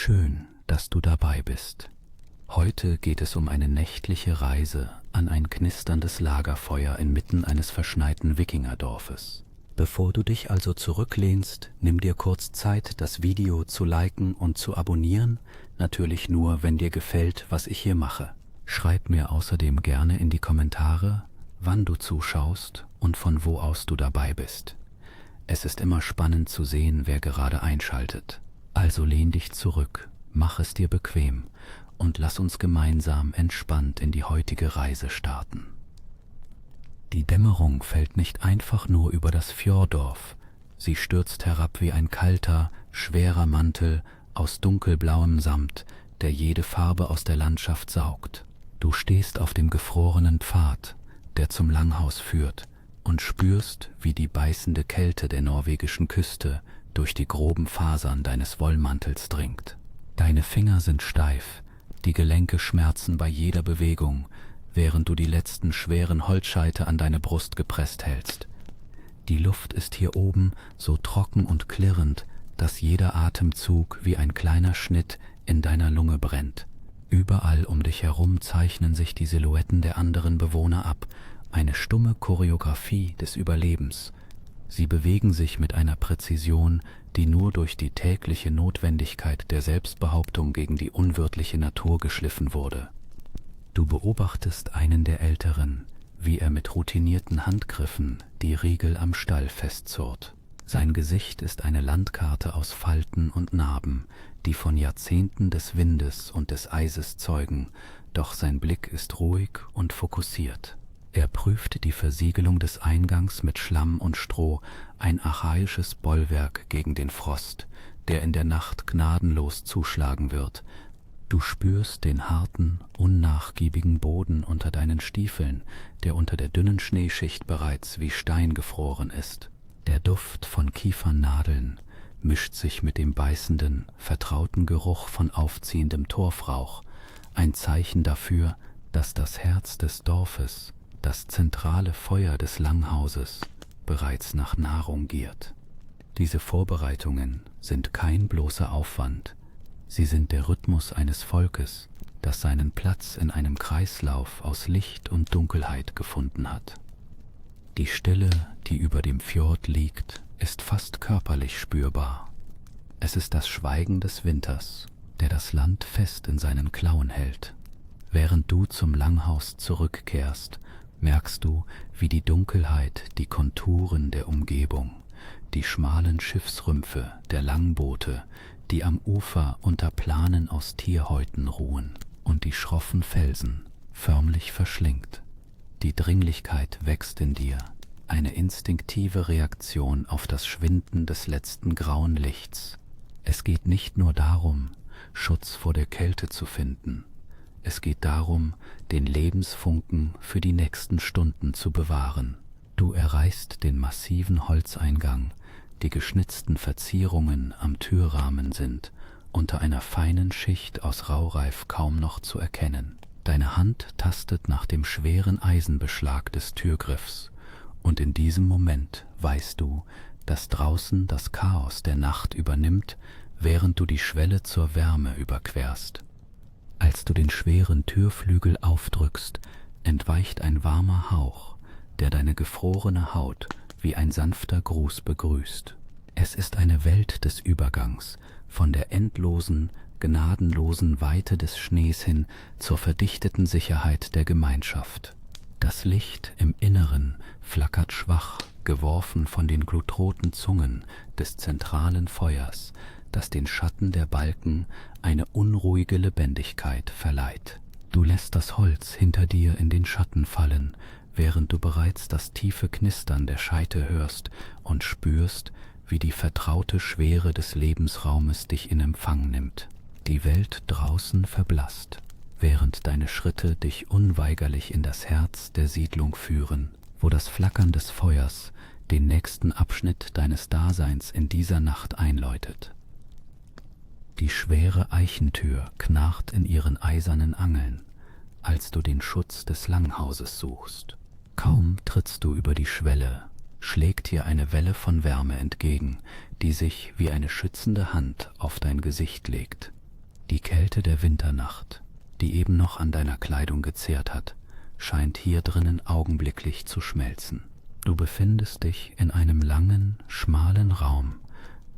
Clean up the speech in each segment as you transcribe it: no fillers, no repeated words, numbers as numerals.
schön, dass du dabei bist. Heute geht es um eine nächtliche Reise an ein knisterndes Lagerfeuer inmitten eines verschneiten Wikingerdorfes. Bevor du dich also zurücklehnst, nimm dir kurz Zeit, das Video zu liken und zu abonnieren, natürlich nur, wenn dir gefällt, was ich hier mache. Schreib mir außerdem gerne in die Kommentare, wann du zuschaust und von wo aus du dabei bist. Es ist immer spannend zu sehen, wer gerade einschaltet. Also lehn dich zurück, mach es dir bequem und lass uns gemeinsam entspannt in die heutige Reise starten. Die Dämmerung fällt nicht einfach nur über das Fjorddorf, sie stürzt herab wie ein kalter, schwerer Mantel aus dunkelblauem Samt, der jede Farbe aus der Landschaft saugt. Du stehst auf dem gefrorenen Pfad, der zum Langhaus führt, und spürst, wie die beißende Kälte der norwegischen Küste durch die groben Fasern deines Wollmantels dringt. Deine Finger sind steif, die Gelenke schmerzen bei jeder Bewegung, während du die letzten schweren Holzscheite an deine Brust gepresst hältst. Die Luft ist hier oben so trocken und klirrend, dass jeder Atemzug wie ein kleiner Schnitt in deiner Lunge brennt. Überall um dich herum zeichnen sich die Silhouetten der anderen Bewohner ab, eine stumme Choreografie des Überlebens. Sie bewegen sich mit einer Präzision, die nur durch die tägliche Notwendigkeit der Selbstbehauptung gegen die unwirtliche Natur geschliffen wurde. Du beobachtest einen der Älteren, wie er mit routinierten Handgriffen die Riegel am Stall festzurrt. Sein Gesicht ist eine Landkarte aus Falten und Narben, die von Jahrzehnten des Windes und des Eises zeugen, doch sein Blick ist ruhig und fokussiert. Er prüft die Versiegelung des Eingangs mit Schlamm und Stroh, ein archaisches Bollwerk gegen den Frost, der in der Nacht gnadenlos zuschlagen wird. Du spürst den harten, unnachgiebigen Boden unter deinen Stiefeln, der unter der dünnen Schneeschicht bereits wie Stein gefroren ist. Der Duft von Kiefernadeln mischt sich mit dem beißenden, vertrauten Geruch von aufziehendem Torfrauch, ein Zeichen dafür, dass das Herz des Dorfes, das zentrale Feuer des Langhauses, bereits nach Nahrung giert. Diese Vorbereitungen sind kein bloßer Aufwand, sie sind der Rhythmus eines Volkes, das seinen Platz in einem Kreislauf aus Licht und Dunkelheit gefunden hat. Die Stille, die über dem Fjord liegt, ist fast körperlich spürbar. Es ist das Schweigen des Winters, der das Land fest in seinen Klauen hält. Während du zum Langhaus zurückkehrst, merkst du, wie die Dunkelheit die Konturen der Umgebung, die schmalen Schiffsrümpfe der Langboote, die am Ufer unter Planen aus Tierhäuten ruhen, und die schroffen Felsen förmlich verschlingt. Die Dringlichkeit wächst in dir, eine instinktive Reaktion auf das Schwinden des letzten grauen Lichts. Es geht nicht nur darum, Schutz vor der Kälte zu finden, es geht darum, den Lebensfunken für die nächsten Stunden zu bewahren. Du erreichst den massiven Holzeingang, die geschnitzten Verzierungen am Türrahmen sind unter einer feinen Schicht aus Raureif kaum noch zu erkennen. Deine Hand tastet nach dem schweren Eisenbeschlag des Türgriffs, und in diesem Moment weißt du, dass draußen das Chaos der Nacht übernimmt, während du die Schwelle zur Wärme überquerst. Als du den schweren Türflügel aufdrückst, entweicht ein warmer Hauch, der deine gefrorene Haut wie ein sanfter Gruß begrüßt. Es ist eine Welt des Übergangs, von der endlosen, gnadenlosen Weite des Schnees hin zur verdichteten Sicherheit der Gemeinschaft. Das Licht im Inneren flackert schwach, geworfen von den glutroten Zungen des zentralen Feuers, das den Schatten der Balken eine unruhige Lebendigkeit verleiht. Du lässt das Holz hinter dir in den Schatten fallen, während du bereits das tiefe Knistern der Scheite hörst und spürst, wie die vertraute Schwere des Lebensraumes dich in Empfang nimmt. Die Welt draußen verblasst, während deine Schritte dich unweigerlich in das Herz der Siedlung führen, wo das Flackern des Feuers den nächsten Abschnitt deines Daseins in dieser Nacht einläutet. Die schwere Eichentür knarrt in ihren eisernen Angeln, als du den Schutz des Langhauses suchst. Kaum trittst du über die Schwelle, schlägt dir eine Welle von Wärme entgegen, die sich wie eine schützende Hand auf dein Gesicht legt. Die Kälte der Winternacht, die eben noch an deiner Kleidung gezehrt hat, scheint hier drinnen augenblicklich zu schmelzen. Du befindest dich in einem langen, schmalen Raum,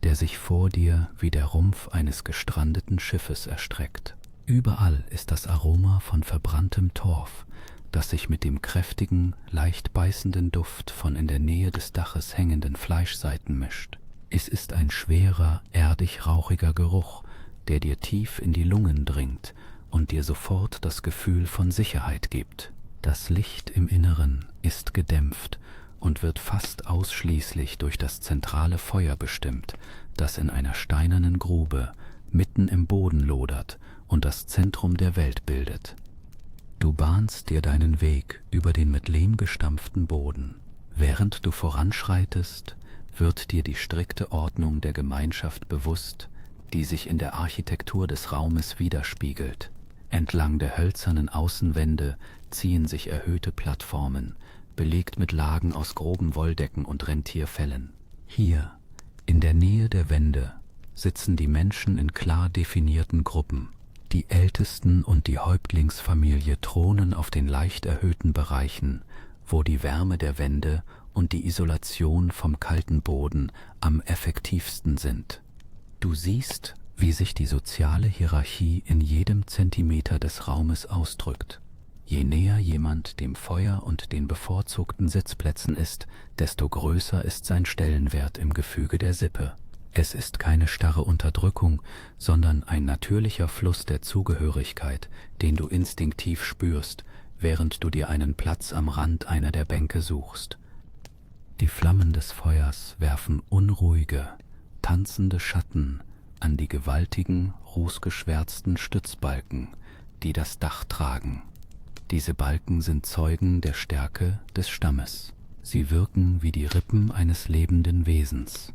der sich vor dir wie der Rumpf eines gestrandeten Schiffes erstreckt. Überall ist das Aroma von verbranntem Torf, das sich mit dem kräftigen, leicht beißenden Duft von in der Nähe des Daches hängenden Fleischseiten mischt. Es ist ein schwerer, erdig-rauchiger Geruch, der dir tief in die Lungen dringt und dir sofort das Gefühl von Sicherheit gibt. Das Licht im Inneren ist gedämpft und wird fast ausschließlich durch das zentrale Feuer bestimmt, das in einer steinernen Grube mitten im Boden lodert und das Zentrum der Welt bildet. Du bahnst dir deinen Weg über den mit Lehm gestampften Boden. Während du voranschreitest, wird dir die strikte Ordnung der Gemeinschaft bewusst, die sich in der Architektur des Raumes widerspiegelt. Entlang der hölzernen Außenwände ziehen sich erhöhte Plattformen, belegt mit Lagen aus groben Wolldecken und Rentierfellen. Hier, in der Nähe der Wände, sitzen die Menschen in klar definierten Gruppen. Die Ältesten und die Häuptlingsfamilie thronen auf den leicht erhöhten Bereichen, wo die Wärme der Wände und die Isolation vom kalten Boden am effektivsten sind. Du siehst, wie sich die soziale Hierarchie in jedem Zentimeter des Raumes ausdrückt. Je näher jemand dem Feuer und den bevorzugten Sitzplätzen ist, desto größer ist sein Stellenwert im Gefüge der Sippe. Es ist keine starre Unterdrückung, sondern ein natürlicher Fluss der Zugehörigkeit, den du instinktiv spürst, während du dir einen Platz am Rand einer der Bänke suchst. Die Flammen des Feuers werfen unruhige, tanzende Schatten an die gewaltigen, rußgeschwärzten Stützbalken, die das Dach tragen. Diese Balken sind Zeugen der Stärke des Stammes. Sie wirken wie die Rippen eines lebenden Wesens,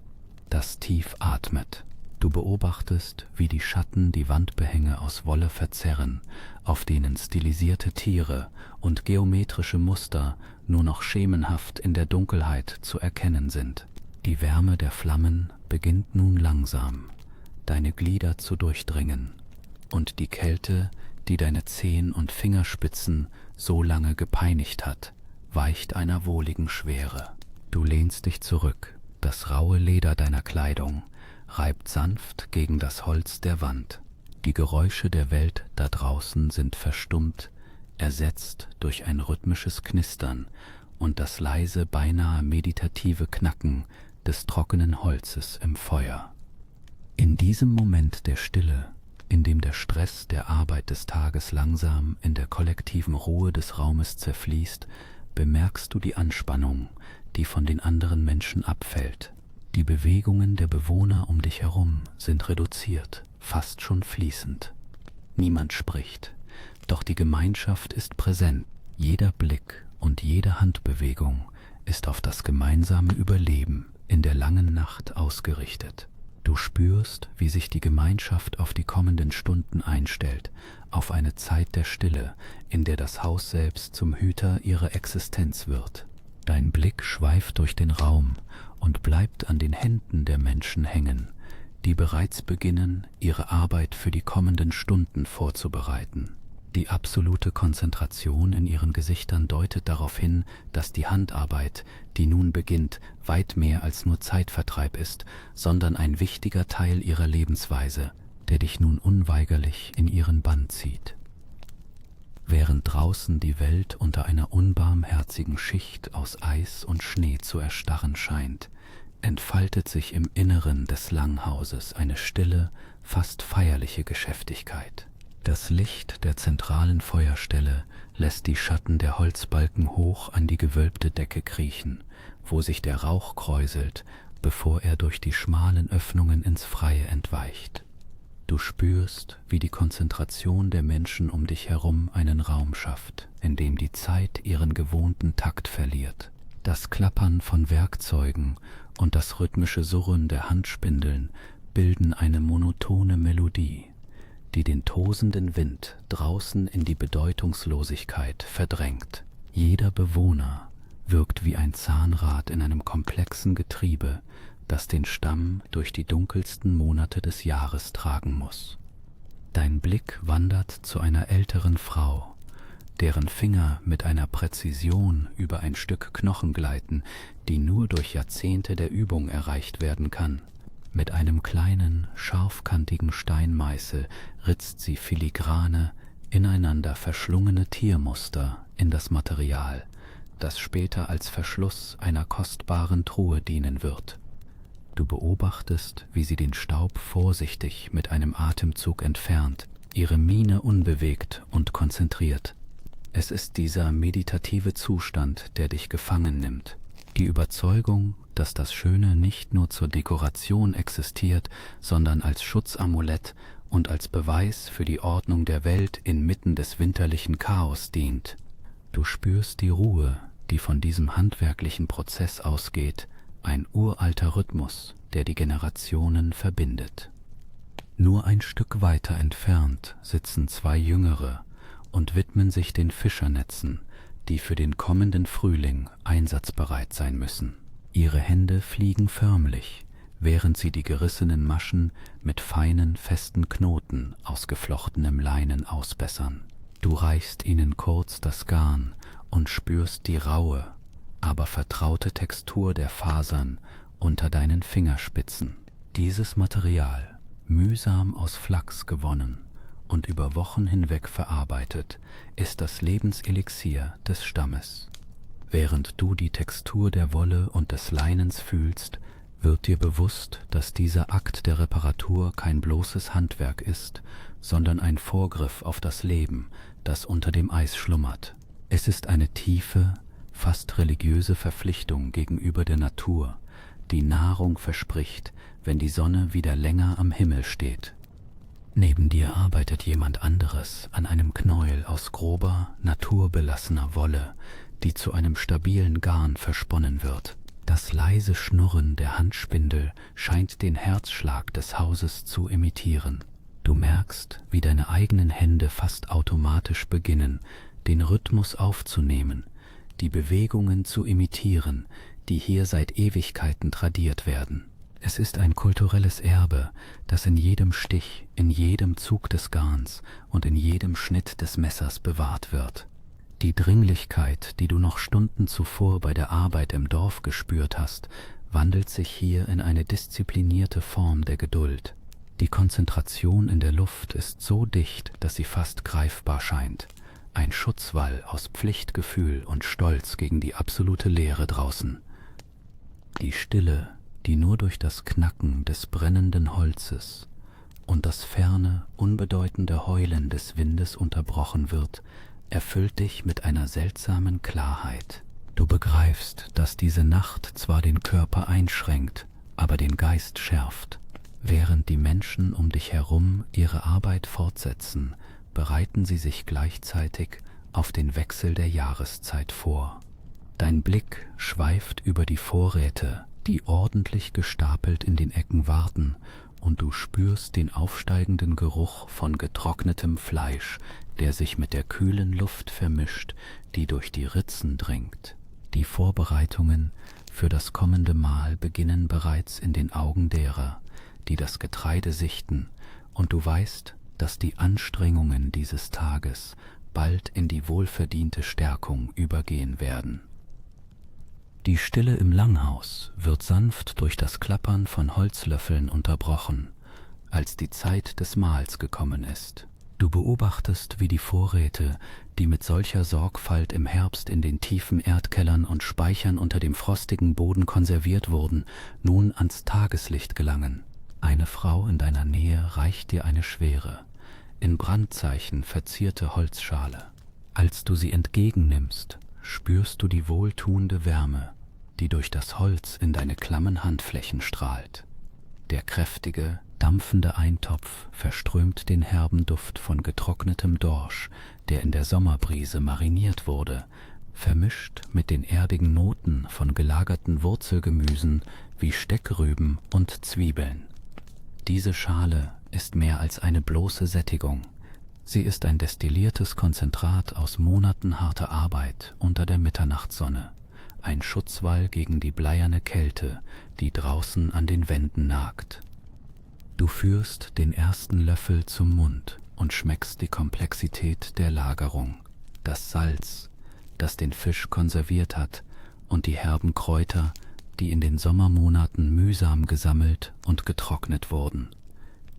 das tief atmet. Du beobachtest, wie die Schatten die Wandbehänge aus Wolle verzerren, auf denen stilisierte Tiere und geometrische Muster nur noch schemenhaft in der Dunkelheit zu erkennen sind. Die Wärme der Flammen beginnt nun langsam, deine Glieder zu durchdringen, und die Kälte, die deine Zehen und Fingerspitzen so lange gepeinigt hat, weicht einer wohligen Schwere. Du lehnst dich zurück, das raue Leder deiner Kleidung reibt sanft gegen das Holz der Wand. Die Geräusche der Welt da draußen sind verstummt, ersetzt durch ein rhythmisches Knistern und das leise, beinahe meditative Knacken des trockenen Holzes im Feuer. In diesem Moment der Stille, in dem der Stress der Arbeit des Tages langsam in der kollektiven Ruhe des Raumes zerfließt, bemerkst du die Anspannung, die von den anderen Menschen abfällt. Die Bewegungen der Bewohner um dich herum sind reduziert, fast schon fließend. Niemand spricht, doch die Gemeinschaft ist präsent. Jeder Blick und jede Handbewegung ist auf das gemeinsame Überleben in der langen Nacht ausgerichtet. Du spürst, wie sich die Gemeinschaft auf die kommenden Stunden einstellt, auf eine Zeit der Stille, in der das Haus selbst zum Hüter ihrer Existenz wird. Dein Blick schweift durch den Raum und bleibt an den Händen der Menschen hängen, die bereits beginnen, ihre Arbeit für die kommenden Stunden vorzubereiten. Die absolute Konzentration in ihren Gesichtern deutet darauf hin, dass die Handarbeit, die nun beginnt, weit mehr als nur Zeitvertreib ist, sondern ein wichtiger Teil ihrer Lebensweise, der dich nun unweigerlich in ihren Bann zieht. Während draußen die Welt unter einer unbarmherzigen Schicht aus Eis und Schnee zu erstarren scheint, entfaltet sich im Inneren des Langhauses eine stille, fast feierliche Geschäftigkeit. Das Licht der zentralen Feuerstelle lässt die Schatten der Holzbalken hoch an die gewölbte Decke kriechen, wo sich der Rauch kräuselt, bevor er durch die schmalen Öffnungen ins Freie entweicht. Du spürst, wie die Konzentration der Menschen um dich herum einen Raum schafft, in dem die Zeit ihren gewohnten Takt verliert. Das Klappern von Werkzeugen und das rhythmische Surren der Handspindeln bilden eine monotone Melodie, die den tosenden Wind draußen in die Bedeutungslosigkeit verdrängt. Jeder Bewohner wirkt wie ein Zahnrad in einem komplexen Getriebe, das den Stamm durch die dunkelsten Monate des Jahres tragen muss. Dein Dein Blick wandert zu einer älteren Frau, deren Finger mit einer Präzision über ein Stück Knochen gleiten, die nur durch Jahrzehnte der Übung erreicht werden kann. Mit einem kleinen, scharfkantigen Steinmeißel ritzt sie filigrane, ineinander verschlungene Tiermuster in das Material, das später als Verschluss einer kostbaren Truhe dienen wird. Du beobachtest, wie sie den Staub vorsichtig mit einem Atemzug entfernt, ihre Miene unbewegt und konzentriert. Es ist dieser meditative Zustand, der dich gefangen nimmt. Die Überzeugung, dass das Schöne nicht nur zur Dekoration existiert, sondern als Schutzamulett und als Beweis für die Ordnung der Welt inmitten des winterlichen Chaos dient. Du spürst die Ruhe, die von diesem handwerklichen Prozess ausgeht, ein uralter Rhythmus, der die Generationen verbindet. Nur ein Stück weiter entfernt sitzen zwei Jüngere und widmen sich den Fischernetzen, die für den kommenden Frühling einsatzbereit sein müssen. Ihre Hände fliegen förmlich, während sie die gerissenen Maschen mit feinen, festen Knoten aus geflochtenem Leinen ausbessern. Du reichst ihnen kurz das Garn und spürst die raue, aber vertraute Textur der Fasern unter deinen Fingerspitzen. Dieses Material, mühsam aus Flachs gewonnen und über Wochen hinweg verarbeitet, ist das Lebenselixier des Stammes. Während du die Textur der Wolle und des Leinens fühlst, wird dir bewusst, dass dieser Akt der Reparatur kein bloßes Handwerk ist, sondern ein Vorgriff auf das Leben, das unter dem Eis schlummert. Es ist eine tiefe, fast religiöse Verpflichtung gegenüber der Natur, die Nahrung verspricht, wenn die Sonne wieder länger am Himmel steht. Neben dir arbeitet jemand anderes an einem Knäuel aus grober, naturbelassener Wolle, die zu einem stabilen Garn versponnen wird. Das leise Schnurren der Handspindel scheint den Herzschlag des Hauses zu imitieren. Du merkst, wie deine eigenen Hände fast automatisch beginnen, den Rhythmus aufzunehmen, die Bewegungen zu imitieren, die hier seit Ewigkeiten tradiert werden. Es ist ein kulturelles Erbe, das in jedem Stich, in jedem Zug des Garns und in jedem Schnitt des Messers bewahrt wird. Die Dringlichkeit, die du noch Stunden zuvor bei der Arbeit im Dorf gespürt hast, wandelt sich hier in eine disziplinierte Form der Geduld. Die Konzentration in der Luft ist so dicht, dass sie fast greifbar scheint. Ein Schutzwall aus Pflichtgefühl und Stolz gegen die absolute Leere draußen. Die Stille, die nur durch das Knacken des brennenden Holzes und das ferne, unbedeutende Heulen des Windes unterbrochen wird, erfüllt dich mit einer seltsamen Klarheit. Du begreifst, dass diese Nacht zwar den Körper einschränkt, aber den Geist schärft. Während die Menschen um dich herum ihre Arbeit fortsetzen, bereiten sie sich gleichzeitig auf den Wechsel der Jahreszeit vor. Dein Blick schweift über die Vorräte, die ordentlich gestapelt in den Ecken warten, und du spürst den aufsteigenden Geruch von getrocknetem Fleisch, der sich mit der kühlen Luft vermischt, die durch die Ritzen dringt. Die Vorbereitungen für das kommende Mahl beginnen bereits in den Augen derer, die das Getreide sichten, und du weißt, dass die Anstrengungen dieses Tages bald in die wohlverdiente Stärkung übergehen werden. Die Stille im Langhaus wird sanft durch das Klappern von Holzlöffeln unterbrochen, als die Zeit des Mahls gekommen ist. Du beobachtest, wie die Vorräte, die mit solcher Sorgfalt im Herbst in den tiefen Erdkellern und Speichern unter dem frostigen Boden konserviert wurden, nun ans Tageslicht gelangen. Eine Frau in deiner Nähe reicht dir eine schwere, in Brandzeichen verzierte Holzschale. Als du sie entgegennimmst, spürst du die wohltuende Wärme, die durch das Holz in deine klammen Handflächen strahlt. Der kräftige, dampfende Eintopf verströmt den herben Duft von getrocknetem Dorsch, der in der Sommerbrise mariniert wurde, vermischt mit den erdigen Noten von gelagerten Wurzelgemüsen wie Steckrüben und Zwiebeln. Diese Schale ist mehr als eine bloße Sättigung. Sie ist ein destilliertes Konzentrat aus Monaten harter Arbeit unter der Mitternachtssonne, ein Schutzwall gegen die bleierne Kälte, die draußen an den Wänden nagt. Du führst den ersten Löffel zum Mund und schmeckst die Komplexität der Lagerung, das Salz, das den Fisch konserviert hat, und die herben Kräuter, die in den Sommermonaten mühsam gesammelt und getrocknet wurden.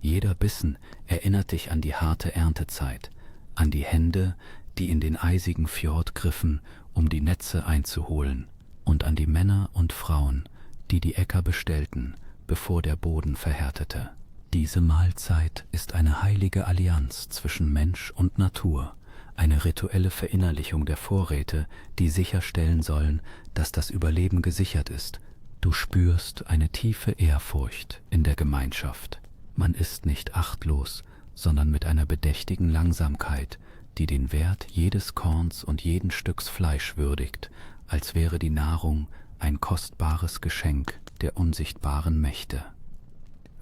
Jeder Bissen erinnert dich an die harte Erntezeit, an die Hände, die in den eisigen Fjord griffen, um die Netze einzuholen, und an die Männer und Frauen, die die Äcker bestellten, bevor der Boden verhärtete. Diese Mahlzeit ist eine heilige Allianz zwischen Mensch und Natur, eine rituelle Verinnerlichung der Vorräte, die sicherstellen sollen, dass das Überleben gesichert ist. Du spürst eine tiefe Ehrfurcht in der Gemeinschaft. Man ist nicht achtlos, sondern mit einer bedächtigen Langsamkeit, die den Wert jedes Korns und jeden Stücks Fleisch würdigt, als wäre die Nahrung ein kostbares Geschenk der unsichtbaren Mächte.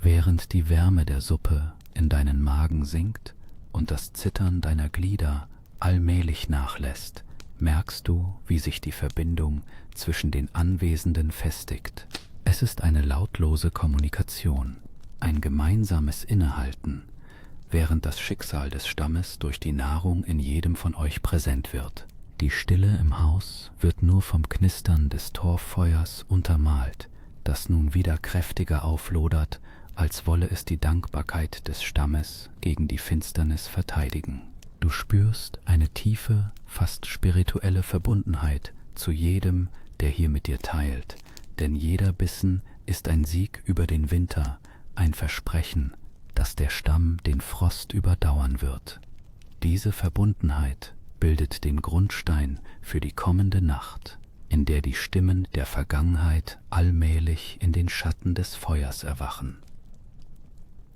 Während die Wärme der Suppe in deinen Magen sinkt und das Zittern deiner Glieder allmählich nachlässt, merkst du, wie sich die Verbindung zwischen den Anwesenden festigt. Es ist eine lautlose Kommunikation, ein gemeinsames Innehalten, während das Schicksal des Stammes durch die Nahrung in jedem von euch präsent wird. Die Stille im Haus wird nur vom Knistern des Torffeuers untermalt, das nun wieder kräftiger auflodert, als wolle es die Dankbarkeit des Stammes gegen die Finsternis verteidigen. Du spürst eine tiefe, fast spirituelle Verbundenheit zu jedem, der hier mit dir teilt, denn jeder Bissen ist ein Sieg über den Winter, ein Versprechen, dass der Stamm den Frost überdauern wird. Diese Verbundenheit bildet den Grundstein für die kommende Nacht, in der die Stimmen der Vergangenheit allmählich in den Schatten des Feuers erwachen.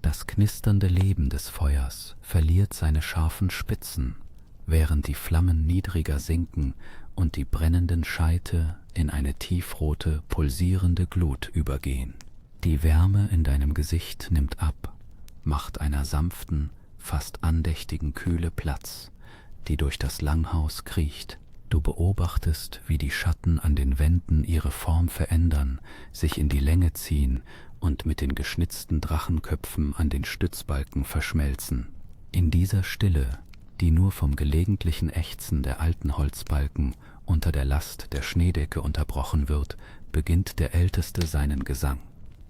Das knisternde Leben des Feuers verliert seine scharfen Spitzen, während die Flammen niedriger sinken und die brennenden Scheite in eine tiefrote, pulsierende Glut übergehen. Die Wärme in deinem Gesicht nimmt ab, macht einer sanften, fast andächtigen Kühle Platz, die durch das Langhaus kriecht. Du beobachtest, wie die Schatten an den Wänden ihre Form verändern, sich in die Länge ziehen und mit den geschnitzten Drachenköpfen an den Stützbalken verschmelzen. In dieser Stille, die nur vom gelegentlichen Ächzen der alten Holzbalken unter der Last der Schneedecke unterbrochen wird, beginnt der Älteste seinen Gesang.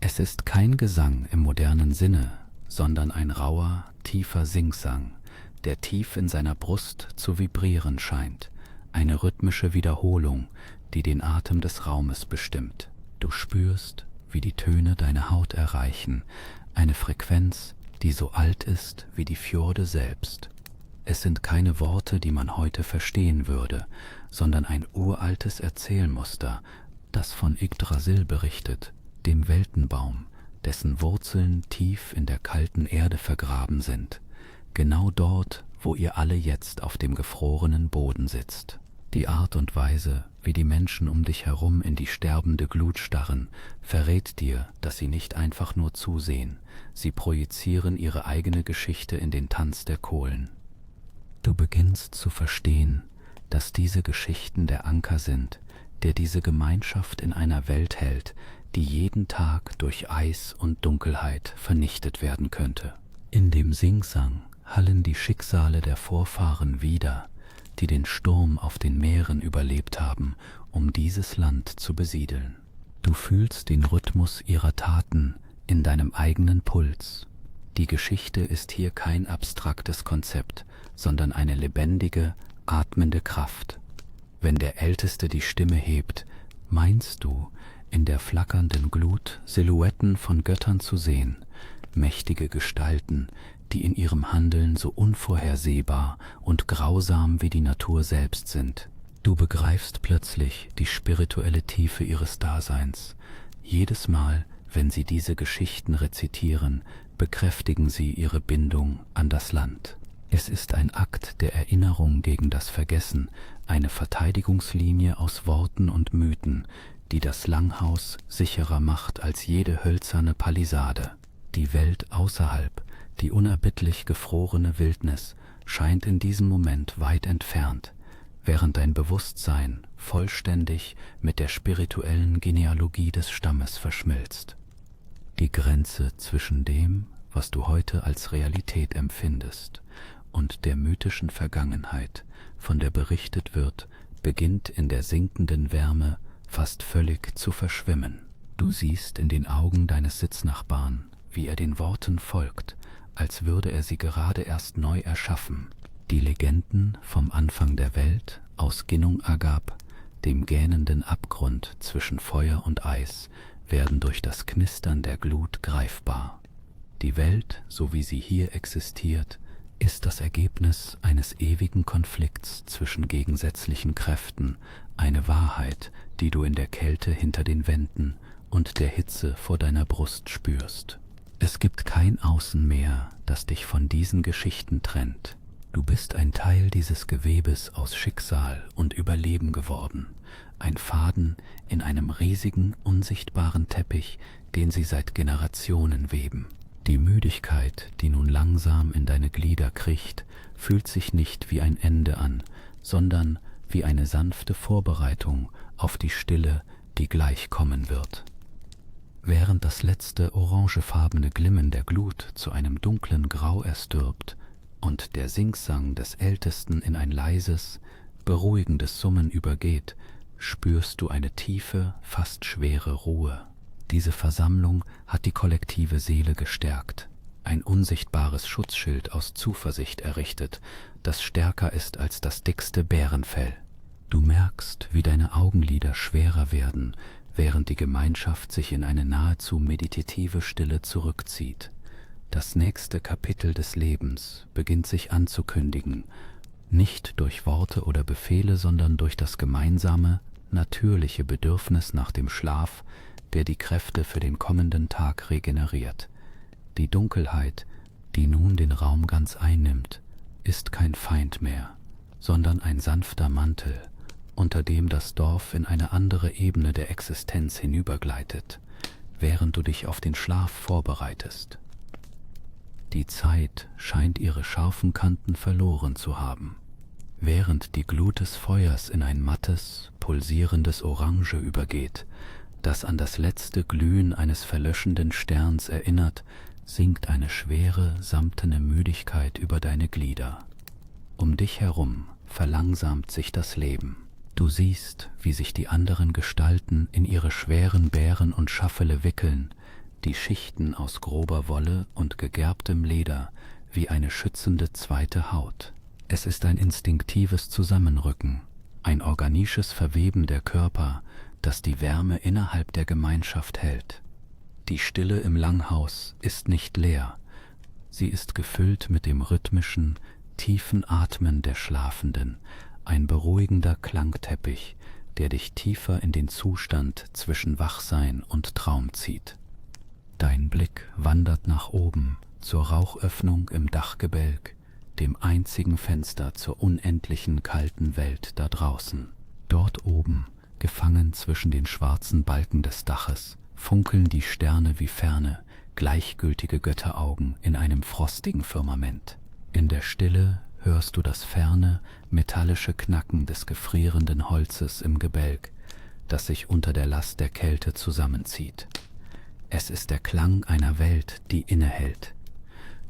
Es ist kein Gesang im modernen Sinne, sondern ein rauer, tiefer Singsang, der tief in seiner Brust zu vibrieren scheint, eine rhythmische Wiederholung, die den Atem des Raumes bestimmt. Du spürst, wie die Töne deine Haut erreichen, eine Frequenz, die so alt ist wie die Fjorde selbst. Es sind keine Worte, die man heute verstehen würde, sondern ein uraltes Erzählmuster, das von Yggdrasil berichtet, dem Weltenbaum, dessen Wurzeln tief in der kalten Erde vergraben sind, genau dort, wo ihr alle jetzt auf dem gefrorenen Boden sitzt. Die Art und Weise, wie die Menschen um dich herum in die sterbende Glut starren, verrät dir, dass sie nicht einfach nur zusehen, sie projizieren ihre eigene Geschichte in den Tanz der Kohlen. Du beginnst zu verstehen, dass diese Geschichten der Anker sind, der diese Gemeinschaft in einer Welt hält, die jeden Tag durch Eis und Dunkelheit vernichtet werden könnte. In dem Singsang hallen die Schicksale der Vorfahren wider, die den Sturm auf den Meeren überlebt haben, um dieses Land zu besiedeln. Du fühlst den Rhythmus ihrer Taten in deinem eigenen Puls. Die Geschichte ist hier kein abstraktes Konzept, sondern eine lebendige, atmende Kraft. Wenn der Älteste die Stimme hebt, meinst du, in der flackernden Glut Silhouetten von Göttern zu sehen, mächtige Gestalten, die in ihrem Handeln so unvorhersehbar und grausam wie die Natur selbst sind. Du begreifst plötzlich die spirituelle Tiefe ihres Daseins. Jedes Mal, wenn sie diese Geschichten rezitieren, bekräftigen sie ihre Bindung an das Land. Es ist ein Akt der Erinnerung gegen das Vergessen, eine Verteidigungslinie aus Worten und Mythen, die das Langhaus sicherer macht als jede hölzerne Palisade. Die Welt außerhalb, die unerbittlich gefrorene Wildnis, scheint in diesem Moment weit entfernt, während dein Bewusstsein vollständig mit der spirituellen Genealogie des Stammes verschmilzt. Die Grenze zwischen dem, was du heute als Realität empfindest, und der mythischen Vergangenheit, von der berichtet wird, beginnt in der sinkenden Wärme fast völlig zu verschwimmen. Du siehst in den Augen deines Sitznachbarn, wie er den Worten folgt, als würde er sie gerade erst neu erschaffen. Die Legenden vom Anfang der Welt aus Ginnung Agab, dem gähnenden Abgrund zwischen Feuer und Eis, werden durch das Knistern der Glut greifbar. Die Welt, so wie sie hier existiert, ist das Ergebnis eines ewigen Konflikts zwischen gegensätzlichen Kräften, eine Wahrheit, die du in der Kälte hinter den Wänden und der Hitze vor deiner Brust spürst. Es gibt kein Außen mehr, das dich von diesen Geschichten trennt. Du bist ein Teil dieses Gewebes aus Schicksal und Überleben geworden, ein Faden in einem riesigen, unsichtbaren Teppich, den sie seit Generationen weben. Die Müdigkeit, die nun langsam in deine Glieder kriecht, fühlt sich nicht wie ein Ende an, sondern wie eine sanfte Vorbereitung auf die Stille, die gleich kommen wird. Während das letzte orangefarbene Glimmen der Glut zu einem dunklen Grau erstirbt und der Singsang des Ältesten in ein leises, beruhigendes Summen übergeht, spürst du eine tiefe, fast schwere Ruhe. Diese Versammlung hat die kollektive Seele gestärkt, ein unsichtbares Schutzschild aus Zuversicht errichtet, das stärker ist als das dickste Bärenfell. Du merkst, wie deine Augenlider schwerer werden, während die Gemeinschaft sich in eine nahezu meditative Stille zurückzieht. Das nächste Kapitel des Lebens beginnt sich anzukündigen, nicht durch Worte oder Befehle, sondern durch das gemeinsame, natürliche Bedürfnis nach dem Schlaf, der die Kräfte für den kommenden Tag regeneriert. Die Dunkelheit, die nun den Raum ganz einnimmt, ist kein Feind mehr, sondern ein sanfter Mantel, unter dem das Dorf in eine andere Ebene der Existenz hinübergleitet, während du dich auf den Schlaf vorbereitest. Die Zeit scheint ihre scharfen Kanten verloren zu haben. Während die Glut des Feuers in ein mattes, pulsierendes Orange übergeht, das an das letzte Glühen eines verlöschenden Sterns erinnert, sinkt eine schwere, samtene Müdigkeit über deine Glieder. Um dich herum verlangsamt sich das Leben. Du siehst, wie sich die anderen Gestalten in ihre schweren Bären und Schaffele wickeln, die Schichten aus grober Wolle und gegerbtem Leder wie eine schützende zweite Haut. Es ist ein instinktives Zusammenrücken, ein organisches Verweben der Körper, das die Wärme innerhalb der Gemeinschaft hält. Die Stille im Langhaus ist nicht leer, sie ist gefüllt mit dem rhythmischen, tiefen Atmen der Schlafenden, ein beruhigender Klangteppich, der dich tiefer in den Zustand zwischen Wachsein und Traum zieht. Dein Blick wandert nach oben zur Rauchöffnung im Dachgebälk, dem einzigen Fenster zur unendlichen kalten Welt da draußen. Dort oben, gefangen zwischen den schwarzen Balken des Daches, funkeln die Sterne wie ferne, gleichgültige Götteraugen in einem frostigen Firmament. In der Stille hörst du das ferne, metallische Knacken des gefrierenden Holzes im Gebälk, das sich unter der Last der Kälte zusammenzieht. Es ist der Klang einer Welt, die innehält.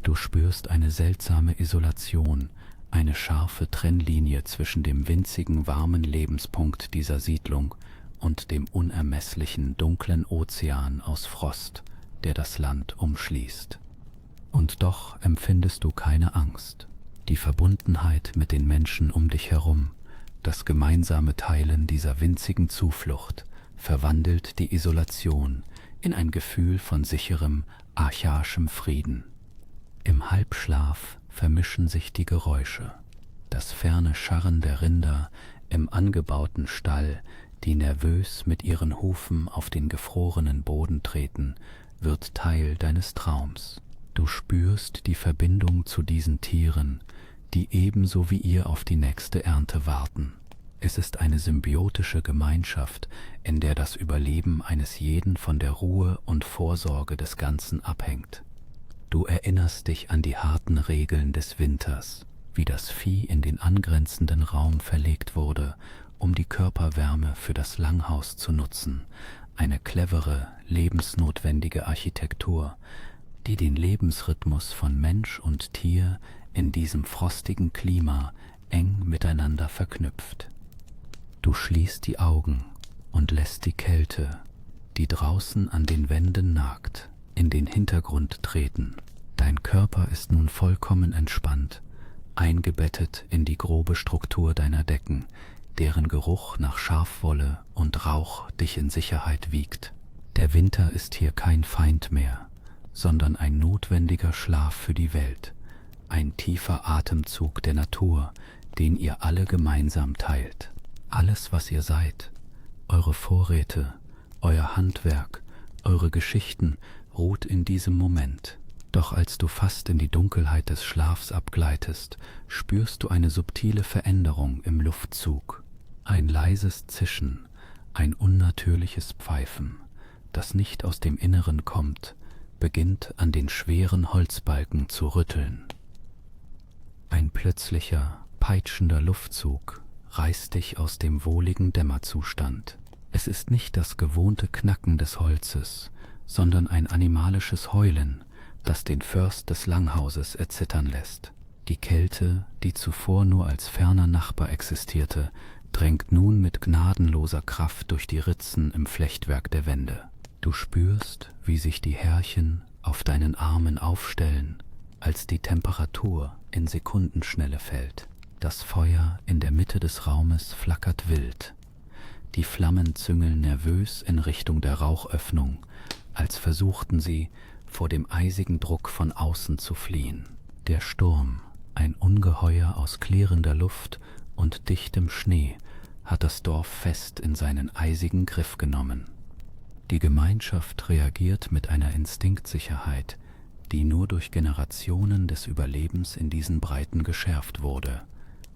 Du spürst eine seltsame Isolation, eine scharfe Trennlinie zwischen dem winzigen, warmen Lebenspunkt dieser Siedlung und dem unermesslichen, dunklen Ozean aus Frost, der das Land umschließt. Und doch empfindest du keine Angst. Die Verbundenheit mit den Menschen um dich herum, das gemeinsame Teilen dieser winzigen Zuflucht, verwandelt die Isolation in ein Gefühl von sicherem, archaischem Frieden. Im Halbschlaf vermischen sich die Geräusche. Das ferne Scharren der Rinder im angebauten Stall, die nervös mit ihren Hufen auf den gefrorenen Boden treten, wird Teil deines Traums. Du spürst die Verbindung zu diesen Tieren, die ebenso wie ihr auf die nächste Ernte warten. Es ist eine symbiotische Gemeinschaft, in der das Überleben eines jeden von der Ruhe und Vorsorge des Ganzen abhängt. Du erinnerst dich an die harten Regeln des Winters, wie das Vieh in den angrenzenden Raum verlegt wurde, um die Körperwärme für das Langhaus zu nutzen, eine clevere, lebensnotwendige Architektur, die den Lebensrhythmus von Mensch und Tier in diesem frostigen Klima eng miteinander verknüpft. Du schließt die Augen und lässt die Kälte, die draußen an den Wänden nagt, in den Hintergrund treten. Dein Körper ist nun vollkommen entspannt, eingebettet in die grobe Struktur deiner Decken, deren Geruch nach Schafwolle und Rauch dich in Sicherheit wiegt. Der Winter ist hier kein Feind mehr, sondern ein notwendiger Schlaf für die Welt, ein tiefer Atemzug der Natur, den ihr alle gemeinsam teilt. Alles, was ihr seid, eure Vorräte, euer Handwerk, eure Geschichten, ruht in diesem Moment. Doch als du fast in die Dunkelheit des Schlafs abgleitest, spürst du eine subtile Veränderung im Luftzug. Ein leises Zischen, ein unnatürliches Pfeifen, das nicht aus dem Inneren kommt, beginnt an den schweren Holzbalken zu rütteln. Ein plötzlicher, peitschender Luftzug reißt dich aus dem wohligen Dämmerzustand. Es ist nicht das gewohnte Knacken des Holzes, sondern ein animalisches Heulen, das den Först des Langhauses erzittern lässt. Die Kälte, die zuvor nur als ferner Nachbar existierte, drängt nun mit gnadenloser Kraft durch die Ritzen im Flechtwerk der Wände. Du spürst, wie sich die Härchen auf deinen Armen aufstellen, als die Temperatur in Sekundenschnelle fällt. Das Feuer in der Mitte des Raumes flackert wild. Die Flammen züngeln nervös in Richtung der Rauchöffnung, als versuchten sie, vor dem eisigen Druck von außen zu fliehen. Der Sturm, ein Ungeheuer aus klirrender Luft und dichtem Schnee, hat das Dorf fest in seinen eisigen Griff genommen. Die Gemeinschaft reagiert mit einer Instinktsicherheit, die nur durch Generationen des Überlebens in diesen Breiten geschärft wurde.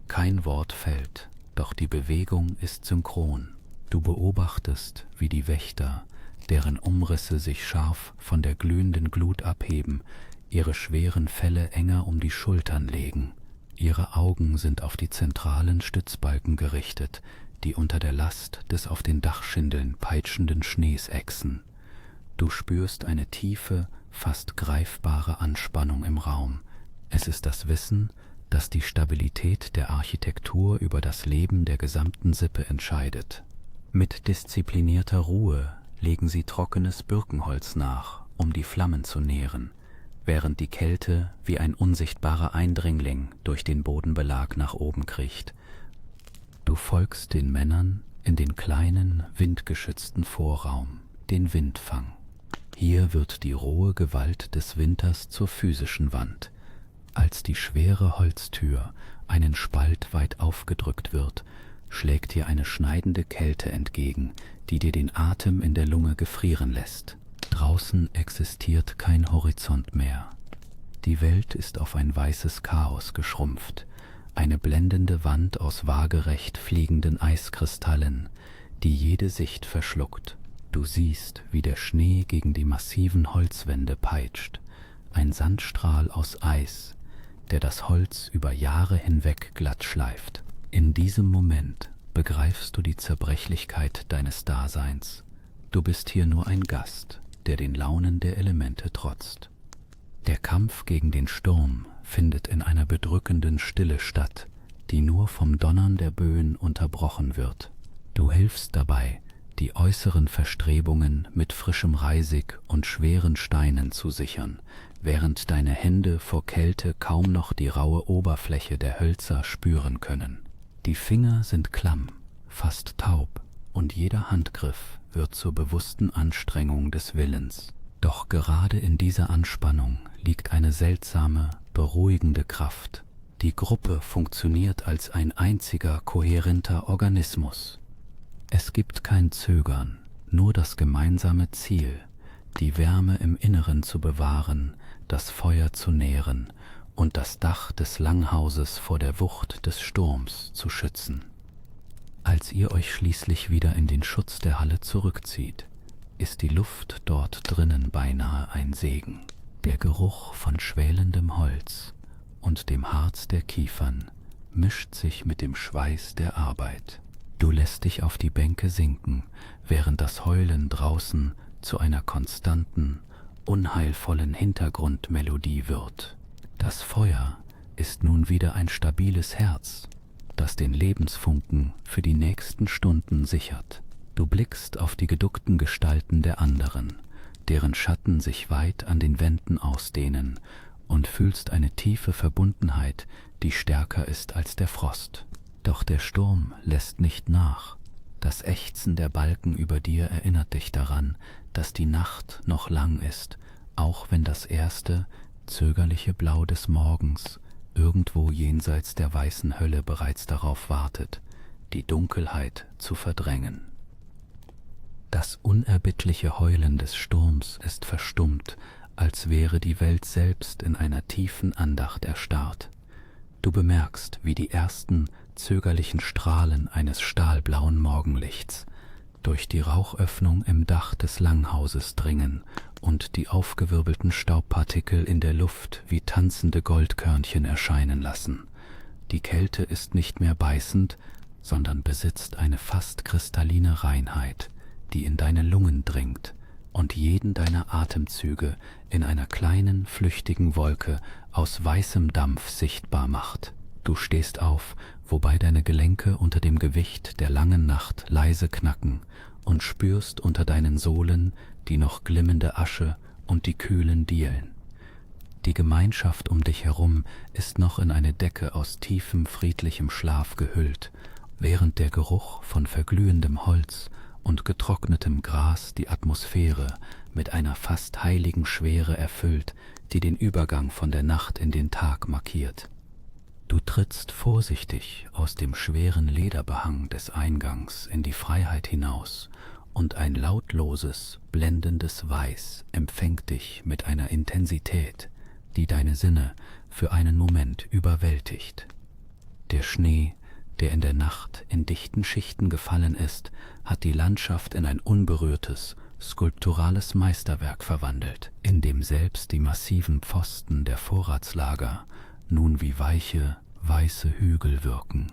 Kein Wort fällt, doch die Bewegung ist synchron. Du beobachtest, wie die Wächter, deren Umrisse sich scharf von der glühenden Glut abheben, ihre schweren Felle enger um die Schultern legen. Ihre Augen sind auf die zentralen Stützbalken gerichtet, die unter der Last des auf den Dachschindeln peitschenden Schnees ächzen. Du spürst eine tiefe, fast greifbare Anspannung im Raum. Es ist das Wissen, dass die Stabilität der Architektur über das Leben der gesamten Sippe entscheidet. Mit disziplinierter Ruhe legen sie trockenes Birkenholz nach, um die Flammen zu nähren, während die Kälte wie ein unsichtbarer Eindringling durch den Bodenbelag nach oben kriecht. Du folgst den Männern in den kleinen, windgeschützten Vorraum, den Windfang. Hier wird die rohe Gewalt des Winters zur physischen Wand. Als die schwere Holztür einen Spalt weit aufgedrückt wird, schlägt dir eine schneidende Kälte entgegen, die dir den Atem in der Lunge gefrieren lässt. Draußen existiert kein Horizont mehr. Die Welt ist auf ein weißes Chaos geschrumpft, eine blendende Wand aus waagerecht fliegenden Eiskristallen, die jede Sicht verschluckt. Du siehst, wie der Schnee gegen die massiven Holzwände peitscht, ein Sandstrahl aus Eis, der das Holz über Jahre hinweg glatt schleift. In diesem Moment begreifst du die Zerbrechlichkeit deines Daseins. Du bist hier nur ein Gast, der den Launen der Elemente trotzt. Der Kampf gegen den Sturm findet in einer bedrückenden Stille statt, die nur vom Donnern der Böen unterbrochen wird. Du hilfst dabei, die äußeren Verstrebungen mit frischem Reisig und schweren Steinen zu sichern, während deine Hände vor Kälte kaum noch die raue Oberfläche der Hölzer spüren können. Die Finger sind klamm, fast taub, und jeder Handgriff wird zur bewussten Anstrengung des Willens. Doch gerade in dieser Anspannung liegt eine seltsame, beruhigende Kraft. Die Gruppe funktioniert als ein einziger, kohärenter Organismus. Es gibt kein Zögern, nur das gemeinsame Ziel, die Wärme im Inneren zu bewahren, das Feuer zu nähren und das Dach des Langhauses vor der Wucht des Sturms zu schützen. Als ihr euch schließlich wieder in den Schutz der Halle zurückzieht, ist die Luft dort drinnen beinahe ein Segen. Der Geruch von schwelendem Holz und dem Harz der Kiefern mischt sich mit dem Schweiß der Arbeit. Du lässt dich auf die Bänke sinken, während das Heulen draußen zu einer konstanten, unheilvollen Hintergrundmelodie wird. Das Feuer ist nun wieder ein stabiles Herz, das den Lebensfunken für die nächsten Stunden sichert. Du blickst auf die geduckten Gestalten der anderen, deren Schatten sich weit an den Wänden ausdehnen, und fühlst eine tiefe Verbundenheit, die stärker ist als der Frost. Doch der Sturm lässt nicht nach. Das Ächzen der Balken über dir erinnert dich daran, dass die Nacht noch lang ist, auch wenn das erste, zögerliche Blau des Morgens irgendwo jenseits der weißen Hölle bereits darauf wartet, die Dunkelheit zu verdrängen. Das unerbittliche Heulen des Sturms ist verstummt, als wäre die Welt selbst in einer tiefen Andacht erstarrt. Du bemerkst, wie die ersten zögerlichen Strahlen eines stahlblauen Morgenlichts durch die Rauchöffnung im Dach des Langhauses dringen und die aufgewirbelten Staubpartikel in der Luft wie tanzende Goldkörnchen erscheinen lassen. Die Kälte ist nicht mehr beißend, sondern besitzt eine fast kristalline Reinheit, die in deine Lungen dringt und jeden deiner Atemzüge in einer kleinen, flüchtigen Wolke aus weißem Dampf sichtbar macht. Du stehst auf, wobei deine Gelenke unter dem Gewicht der langen Nacht leise knacken, und spürst unter deinen Sohlen die noch glimmende Asche und die kühlen Dielen. Die Gemeinschaft um dich herum ist noch in eine Decke aus tiefem, friedlichem Schlaf gehüllt, während der Geruch von verglühendem Holz und getrocknetem Gras die Atmosphäre mit einer fast heiligen Schwere erfüllt, die den Übergang von der Nacht in den Tag markiert. Du trittst vorsichtig aus dem schweren Lederbehang des Eingangs in die Freiheit hinaus, und ein lautloses, blendendes Weiß empfängt dich mit einer Intensität, die deine Sinne für einen Moment überwältigt. Der Schnee, der in der Nacht in dichten Schichten gefallen ist, hat die Landschaft in ein unberührtes, skulpturales Meisterwerk verwandelt, in dem selbst die massiven Pfosten der Vorratslager nun wie weiche, weiße Hügel wirken.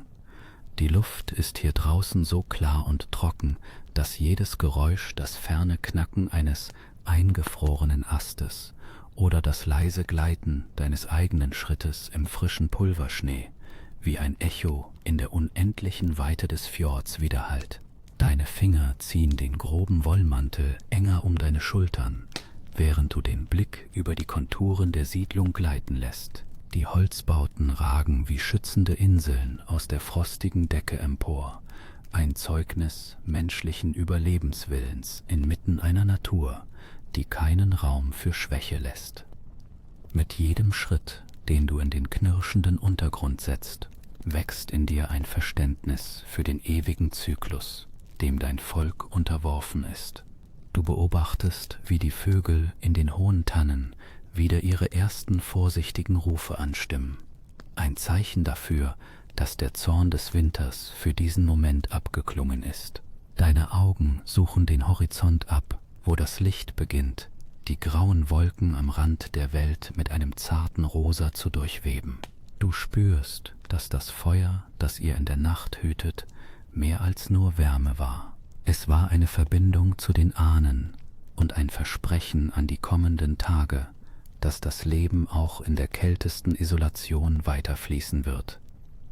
Die Luft ist hier draußen so klar und trocken, dass jedes Geräusch das ferne Knacken eines eingefrorenen Astes oder das leise Gleiten deines eigenen Schrittes im frischen Pulverschnee wie ein Echo in der unendlichen Weite des Fjords widerhallt. Deine Finger ziehen den groben Wollmantel enger um deine Schultern, während du den Blick über die Konturen der Siedlung gleiten lässt. Die Holzbauten ragen wie schützende Inseln aus der frostigen Decke empor, ein Zeugnis menschlichen Überlebenswillens inmitten einer Natur, die keinen Raum für Schwäche lässt. Mit jedem Schritt, den du in den knirschenden Untergrund setzt, wächst in dir ein Verständnis für den ewigen Zyklus, dem dein Volk unterworfen ist. Du beobachtest, wie die Vögel in den hohen Tannen wieder ihre ersten vorsichtigen Rufe anstimmen. Ein Zeichen dafür, dass der Zorn des Winters für diesen Moment abgeklungen ist. Deine Augen suchen den Horizont ab, wo das Licht beginnt, die grauen Wolken am Rand der Welt mit einem zarten Rosa zu durchweben. Du spürst, dass das Feuer, das ihr in der Nacht hütet, mehr als nur Wärme war. Es war eine Verbindung zu den Ahnen und ein Versprechen an die kommenden Tage, dass das Leben auch in der kältesten Isolation weiterfließen wird.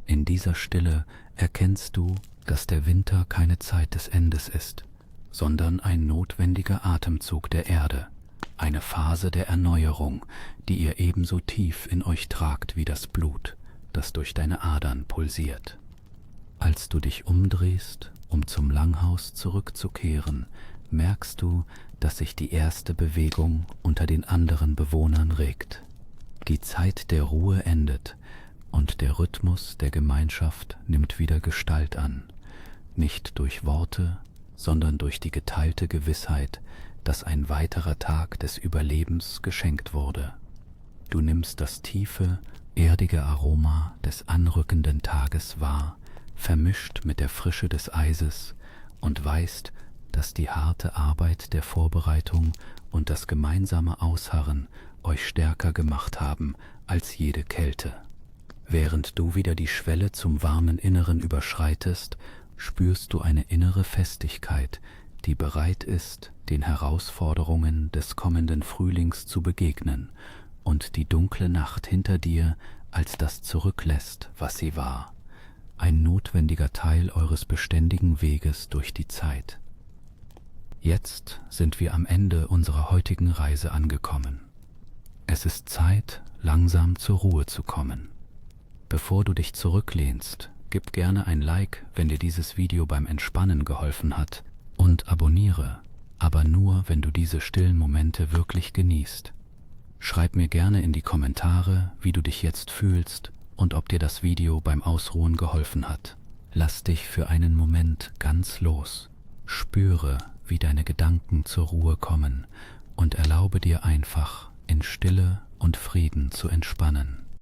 In dieser Stille erkennst du, dass der Winter keine Zeit des Endes ist, sondern ein notwendiger Atemzug der Erde, eine Phase der Erneuerung, die ihr ebenso tief in euch tragt wie das Blut, das durch deine Adern pulsiert. Als du dich umdrehst, um zum Langhaus zurückzukehren, merkst du, dass sich die erste Bewegung unter den anderen Bewohnern regt. Die Zeit der Ruhe endet und der Rhythmus der Gemeinschaft nimmt wieder Gestalt an, nicht durch Worte, sondern durch die geteilte Gewissheit, dass ein weiterer Tag des Überlebens geschenkt wurde. Du nimmst das tiefe, erdige Aroma des anrückenden Tages wahr, vermischt mit der Frische des Eises, und weißt, dass die harte Arbeit der Vorbereitung und das gemeinsame Ausharren euch stärker gemacht haben als jede Kälte. Während du wieder die Schwelle zum warmen Inneren überschreitest, spürst du eine innere Festigkeit, die bereit ist, den Herausforderungen des kommenden Frühlings zu begegnen und die dunkle Nacht hinter dir als das zurücklässt, was sie war, ein notwendiger Teil eures beständigen Weges durch die Zeit. Jetzt sind wir am Ende unserer heutigen Reise angekommen. Es ist Zeit, langsam zur Ruhe zu kommen. Bevor du dich zurücklehnst, gib gerne ein Like, wenn dir dieses Video beim Entspannen geholfen hat, und abonniere, aber nur, wenn du diese stillen Momente wirklich genießt. Schreib mir gerne in die Kommentare, wie du dich jetzt fühlst und ob dir das Video beim Ausruhen geholfen hat. Lass dich für einen Moment ganz los. Spüre, wie deine Gedanken zur Ruhe kommen und erlaube dir einfach, in Stille und Frieden zu entspannen.